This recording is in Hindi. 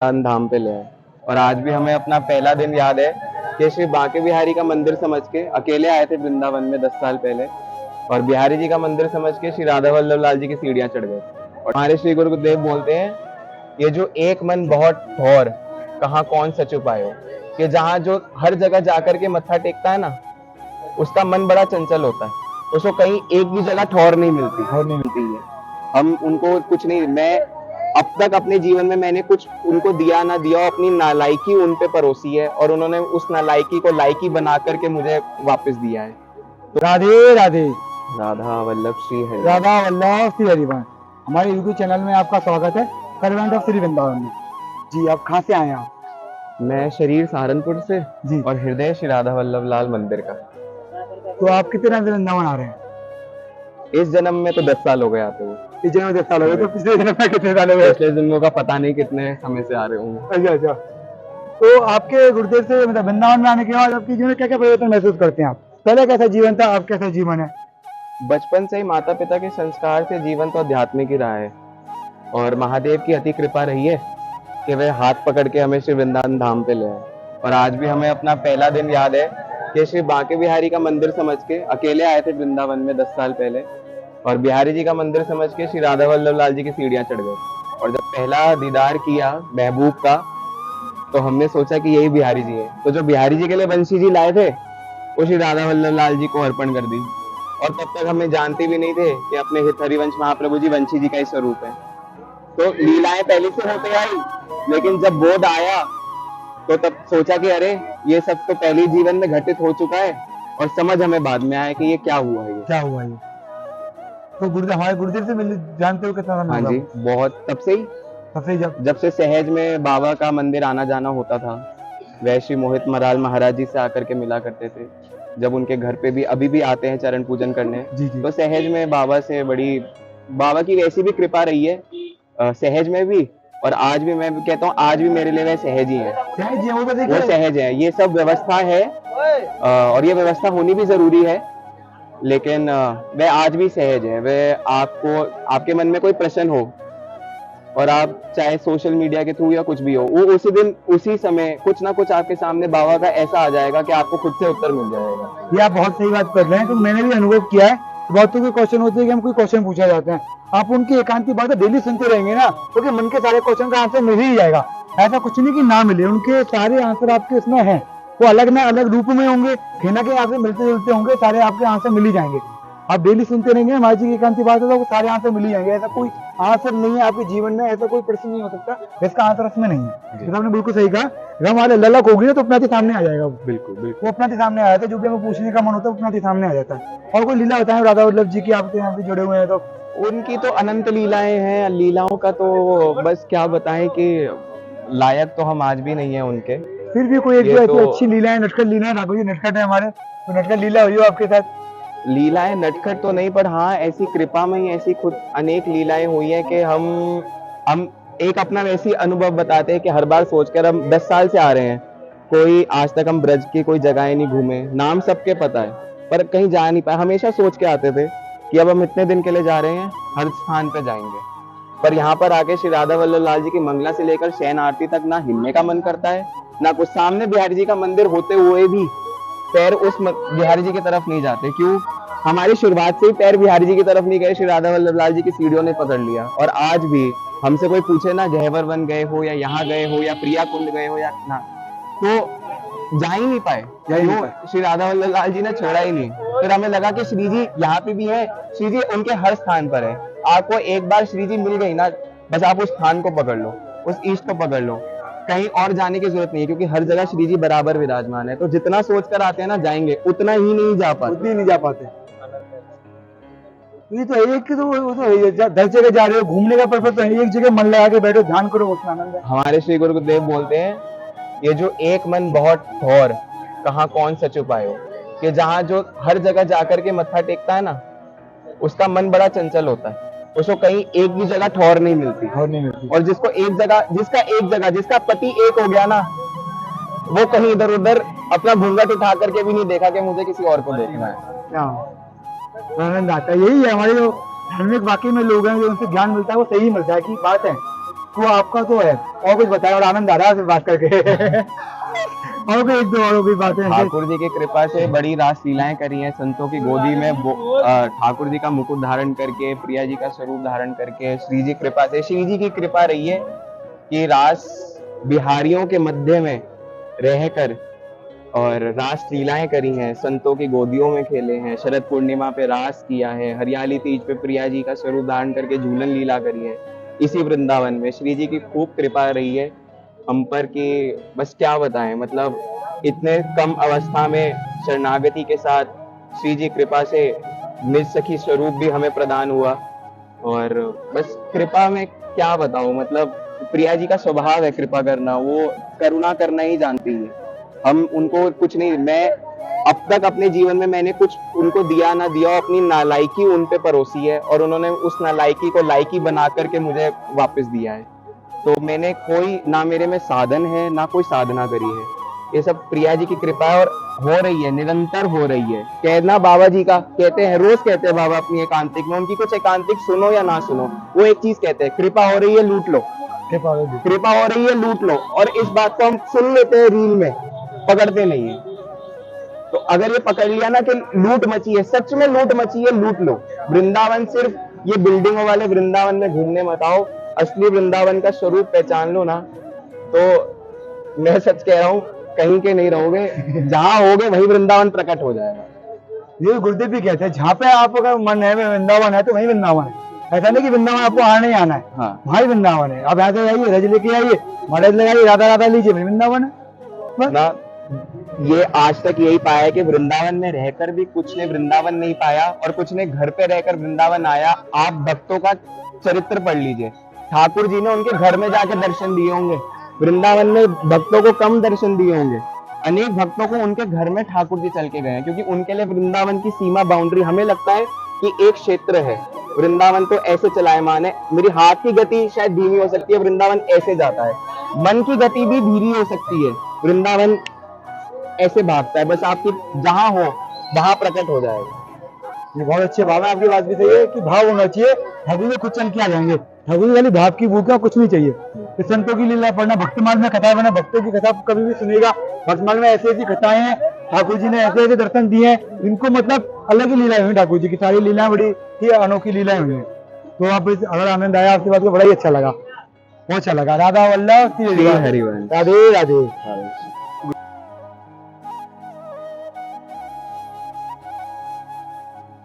धाम पे ले आए। और आज भी हमें अपना पहला दिन याद है कि श्री बांके बिहारी का मंदिर समझ के अकेले आए थे वृंदावन में 10 साल पहले, और बिहारी जी का मंदिर समझ के श्री राधा वल्लभ लाल जी की सीढ़ियां चढ़ गए। और हमारे श्री गुरुदेव बोलते हैं, ये जो एक मन बहुत ठौर, कहाँ कौन सच पायो, कि जहाँ जो हर जगह जाकर के मत्था टेकता है ना, उसका मन बड़ा चंचल होता है, उसको कहीं एक भी जगह ठौर नहीं मिलती है। हम उनको कुछ नहीं, मैं अब तक अपने जीवन में मैंने कुछ उनको दिया ना दिया, अपनी नालायकी उन पे परोसी है, और उन्होंने उस नालायकी को लायकी बना करके मुझे वापस दिया है। तो राधे राधे। राधा वल्लभ श्री हरि। राधा वल्लभ श्री हरिवंश। हमारे यूट्यूब चैनल में आपका स्वागत है, सर्वेंट ऑफ श्री वृंदावन में। जी, आप कहाँ से आए हैं आप? मैं शरीर सहारनपुर से जी। और हृदय श्री राधा वल्लभ लाल मंदिर का। तो आप कितने टाइम से वृंदावन आ रहे हैं? इस जन्म में तो 10 साल हो गए आते हुए। इस जन्म में 10 साल हो गए, तो पिछले जन्म में कितने साल हो गए? पिछले जन्मों का पता नहीं कितने समय से आ रहे होंगे। अच्छा अच्छा। तो आपके गुरुदेव से मतलब वृंदावन में आने के बाद आपके जीवन में क्या क्या परिवर्तन महसूस करते हैं आप? पहले कैसा जीवन था, अब कैसा जीवन है? बचपन से ही माता पिता के संस्कार से जीवन तो आध्यात्मिक ही रहा है, और महादेव की अति कृपा रही है कि वे हाथ पकड़ के हमें श्री वृंदावन धाम पे ले आए। और आज भी हमें अपना पहला दिन याद है कि श्री बांके बिहारी का मंदिर समझ के अकेले आए थे वृंदावन में 10 साल पहले, और बिहारी जी का मंदिर समझ के श्री राधा वल्लभ लाल जी की सीढ़ियां चढ़ गए। और जब पहला दीदार किया महबूब का, तो हमने सोचा कि यही बिहारी जी है। तो जो बिहारी जी के लिए बंशी जी लाए थे, वो श्री राधा वल्लभ लाल जी को अर्पण कर दी। और तब तक हमें जानते भी नहीं थे कि अपने हित हरिवंश महाप्रभु जी वंशी जी का ही स्वरूप है। तो लीलाएं पहले से होते आई, लेकिन जब बोध आया तो तब सोचा कि अरे ये सब तो पहले जीवन में घटित हो चुका है, और समझ हमें बाद में आया कि ये क्या हुआ है। क्या हुआ ये? तो गुरुदेव, हमारे गुरुदेव से मिल जानते हो कितना समय? हाँ जी, बहुत तब से ही, सबसे जब से सहज में बाबा का मंदिर आना जाना होता था, वैश्य मोहित मराल महाराज जी से आकर के मिला करते थे। जब उनके घर पे भी अभी भी आते हैं चरण पूजन करने, जी जी। तो सहज में बाबा से बड़ी, बाबा की वैसी भी कृपा रही है सहज में भी। और आज भी मैं कहता हूँ, आज भी मेरे लिए वह सहज ही है। सहज है, वो तो वो देखिए सहज है। ये सब व्यवस्था है, और ये व्यवस्था होनी भी जरूरी है, लेकिन वह आज भी सहज है। वह आपको, आपके मन में कोई प्रश्न हो, और आप चाहे सोशल मीडिया के थ्रू या कुछ भी हो, वो उसी दिन उसी समय कुछ ना कुछ आपके सामने बाबा का ऐसा आ जाएगा कि आपको खुद से उत्तर मिल जाएगा। ये आप बहुत सही बात कर रहे हैं, तो मैंने भी अनुभव किया है। बहुतों के क्वेश्चन होते हैं कि हम कोई क्वेश्चन पूछा जाते हैं, आप उनकी एकांती बातें डेली सुनते रहेंगे ना, क्योंकि मन के सारे क्वेश्चन का आंसर मिल ही जाएगा। ऐसा कुछ नहीं कि ना मिले, उनके सारे आंसर आपके इसमें हैं। वो अलग ना अलग रूप में होंगे, कहना के आंसर मिलते जुलते होंगे, सारे आपके आंसर मिल ही जाएंगे। आप डेली सुनते रहेंगे हमारी जी की एकांती बात है, तो सारे आंसर मिल ही जाएंगे। ऐसा कोई आंसर नहीं है आपके जीवन में, ऐसा कोई प्रश्न नहीं हो सकता जिसका आंसर उसमें नहीं है। तो आपने बिल्कुल सही कहा, जब हमारे ललक होगी ना तो अपने सामने आ जाएगा। बिल्कुल बिल्कुल, वो अपने सामने आ जाता है, जो भी हमें पूछने का मन होता है अपने सामने आ जाता है। और कोई लीला बताएं राधा वल्लभ जी की, आपके यहाँ पे जुड़े हुए हैं तो? उनकी तो अनंत लीलाएं हैं। लीलाओं का तो बस क्या बताएं कि लायक तो हम आज भी नहीं है उनके। फिर भी कोई एक ये जो तो अच्छी लीला है, नटखट लीला है, राघव जी नटखट है हमारे, तो नटखट लीला हुई हो आपके साथ? लीलाएं नटखट तो नहीं, पर हाँ ऐसी कृपा में ही ऐसी खुद अनेक लीलाएं हुई है कि हम एक अपना वैसी अनुभव बताते हैं कि हर बार सोचकर, हम 10 साल से आ रहे हैं, कोई आज तक हम ब्रज की कोई जगह नहीं घूमे, नाम सबके पता है पर कहीं जा नहीं पाए। हमेशा सोच के आते थे कि अब हम इतने दिन के लिए जा रहे हैं, हर स्थान पे जाएंगे, पर यहाँ पर आके श्री राधा वल्लभ लाल जी की मंगला से लेकर शयन आरती तक ना हिलने का मन करता है, ना कुछ। सामने बिहारी जी का मंदिर होते हुए भी पैर उस बिहारी जी की तरफ नहीं जाते। क्यों? हमारी शुरुआत से ही पैर बिहारी जी की तरफ नहीं गए, श्री राधा वल्लभ लाल जी की सीढ़ियों ने पकड़ लिया। और आज भी हमसे कोई पूछे ना, गहवर वन गए हो या यहाँ गए हो या प्रिया कुंड गए हो या ना, तो जा ही नहीं पाए। श्री राधा वल्लभ लाल जी ने छोड़ा ही नहीं। फिर हमें लगा कि श्री जी यहाँ पे भी है, श्री जी उनके हर स्थान पर है। आपको एक बार श्री जी मिल गई ना, बस आप उस स्थान को पकड़ लो, उस ईष्ट को पकड़ लो, कहीं और जाने की जरूरत नहीं है, क्योंकि हर जगह श्री जी बराबर विराजमान है। तो जितना सोच कर आते हैं ना जाएंगे, उतना ही नहीं जा पाते, उतनी नहीं जा पाते। ये तो एक तो वो तो है, 10 जगह जा रहे हो, घूमने का पर्पस तो है, एक जगह मन लगा के बैठो, ध्यान करो, उसमें आनंद है। हमारे श्री गुरुदेव बोलते हैं, ये जो एक मन बहुत ठौर, कहाँ कौन सच पायो, कि जहाँ जो हर जगह जाकर के मत्था टेकता है ना, उसका मन बड़ा चंचल होता है, उसको कहीं एक भी जगह ठौर नहीं मिलती। और जिसको एक जगह, जिसका पति एक हो गया ना, वो कहीं इधर उधर अपना घूंघट उठा करके भी नहीं देखा कि मुझे किसी और को देखना है। आनंद आता है। यही है हमारे जो धार्मिक वाकई में लोग हैं, जो उनसे ज्ञान मिलता है वो सही मिलता है कि बात है। तो आपका तो है, और कुछ बताया और आनंद आ रहा है आपसे बात करके। और कोई एक दो और कोई बातें हैं? ठाकुर जी की कृपा से बड़ी रास लीलाएं करी हैं संतों की गोदी में। ठाकुर जी का मुकुट धारण करके, प्रिया जी का स्वरूप धारण करके, श्री जी कृपा से, श्री जी की कृपा रही है कि रास बिहारियों के मध्य में रहकर और रास लीलाएं करी हैं, संतों की गोदियों में खेले हैं, शरद पूर्णिमा पे रास किया है, हरियाली तीज पे प्रिया जी का स्वरूप धारण करके झूलन लीला करी है। इसी वृंदावन में श्री जी की खूब कृपा रही है हम पर कि बस क्या बताएं, मतलब इतने कम अवस्था में शरणागति के साथ श्री जी कृपा से निज सखी स्वरूप भी हमें प्रदान हुआ। और बस कृपा में क्या बताऊं, मतलब प्रिया जी का स्वभाव है कृपा करना, वो करुणा करना ही जानती है। हम उनको कुछ नहीं, मैं अब तक अपने जीवन में मैंने कुछ उनको दिया ना दिया, अपनी नालायकी उन पे परोसी है और उन्होंने उस नालायकी को लायकी बना करके मुझे वापस दिया है। तो मैंने कोई, ना मेरे में साधन है ना कोई साधना करी है, ये सब प्रिया जी की कृपा है और हो रही है, निरंतर हो रही है। कहना बाबा जी का कहते हैं, रोज कहते हैं बाबा अपनी एकांतिक में, उनकी कुछ एकांतिक सुनो या ना सुनो, वो एक चीज कहते हैं, कृपा हो रही है लूट लो, कृपा होगी। कृपा हो रही है लूट लो। और इस बात को हम सुन लेते हैं रील में, पकड़ते नहीं है। तो अगर ये पकड़ लिया ना कि लूट मची है, सच में लूट मची है, लूट लो। वृंदावन सिर्फ ये बिल्डिंगों वाले वृंदावन में घूमने मत आओ, असली वृंदावन का स्वरूप पहचान लो ना, तो मैं सच कह रहा हूँ कहीं के नहीं रहोगे, जहां होगे वही वृंदावन प्रकट हो जाएगा। ये गुरुदेव भी कहते हैं, जहाँ पे आपका मन है वृंदावन है तो वही वृंदावन है। ऐसा नहीं कि वृंदावन आपको आना ही आना है, हाँ, वहाँ ही वृंदावन है। आप यहाँ से आइए, रज लेके आइए, महाराज लगाइए, राधा राधा लीजिए, वही वृंदावन है बस। ना ये आज तक यही पाया है कि वृंदावन में रहकर भी कुछ ने वृंदावन नहीं पाया और कुछ ने घर पे रहकर वृंदावन आया। आप भक्तों का चरित्र पढ़ लीजिए, ठाकुर जी ने उनके घर में जाके दर्शन दिए होंगे, वृंदावन में भक्तों को कम दर्शन दिए होंगे। अनेक भक्तों को उनके घर में ठाकुर जी चल के गए हैं, क्योंकि उनके लिए वृंदावन की सीमा, बाउंड्री, हमें लगता है कि एक क्षेत्र है, वृंदावन तो ऐसे चलायमान है। मेरी हाथ की गति शायद धीमी हो सकती है, वृंदावन ऐसे जाता है। मन की गति भी धीमी हो सकती है, वृंदावन ऐसे भागता है। बस आपकी जहां हो वहां प्रकट हो जाएगा। ये बहुत अच्छे भाव है, आपकी बात भी सही है कि भाव होना चाहिए। ठाकुर जी खुद चल के आ जाएंगे, ठाकुर जी वाली भाव की भूख का कुछ नहीं चाहिए। तो संतों की लीला पढ़ना, भक्तमाल में कथा बना, भक्तों की कथा कभी भी सुनेगा। भक्तमाल में ऐसी ऐसी कथाएं हैं, ठाकुर जी ने ऐसे ऐसे दर्शन दिए हैं, इनको मतलब अलग ही लीलाएं हुई। ठाकुर जी की सारी लीलाएं बड़ी ही अनोखी लीलाएं हुई हैं। तो आप अगर आनंद आया आपकी बात को, बड़ा ही अच्छा लगा, बहुत अच्छा लगा। राधा वल्लभ श्री हरिवंश। हरिवंश। राधे राधे।